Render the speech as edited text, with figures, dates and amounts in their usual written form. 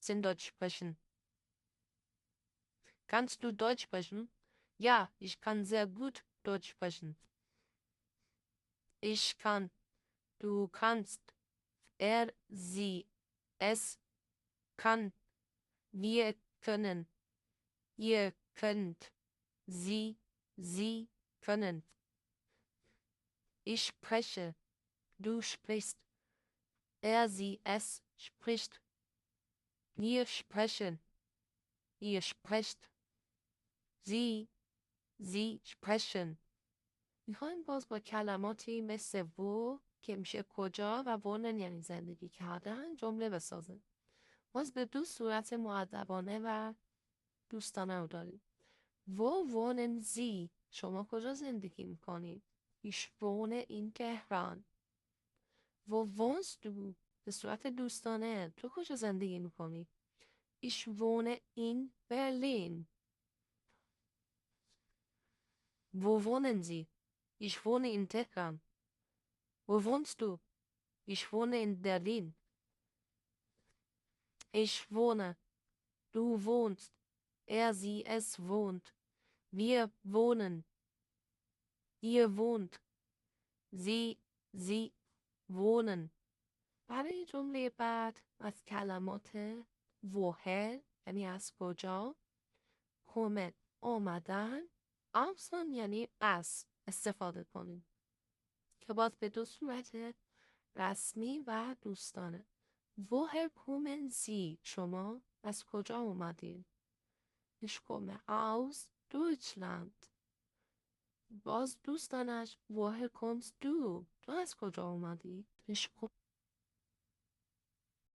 sind Deutsch sprechen. Kannst du Deutsch sprechen? Ja, ich kann sehr gut Deutsch sprechen. Ich kann, du kannst, er, sie, es kann, wir können, ihr könnt, sie können. Ich spreche, du sprichst, er, sie, es spricht, wir sprechen, ihr sprecht, sie, sie sprechen. میخوایم باز با کلماتی مثل و که میشه کجا و ونن یعنی زندگی کردن جمله بسازیم. باز به دو صورت مؤدبانه و دوستانه رو داریم. Wo wohnen Sie? شما کجا زندگی میکنید؟ Ich wohne in Tehran. Wo wohnst du? به صورت دوستانه تو کجا زندگی میکنی؟ Ich wohne in Berlin. Wo wohnen Sie? Ich wohne in Teheran. Wo wohnst du? Ich wohne in Berlin. Ich wohne. Du wohnst. Er, sie, es wohnt. Wir wohnen. Ihr wohnt. Sie wohnen. برای جمله بعد از کلمات woher یعنی از کجا، kommen آمدن، außen یعنی از استفاده کنیم که باز به دو صورت رسمی و دوستانه. woher kommen Sie؟ شما از کجا اومدین؟ Ich komme aus Deutschland. باز دوستانش woher kommst du؟ تو از کجا اومدی؟ Ich komme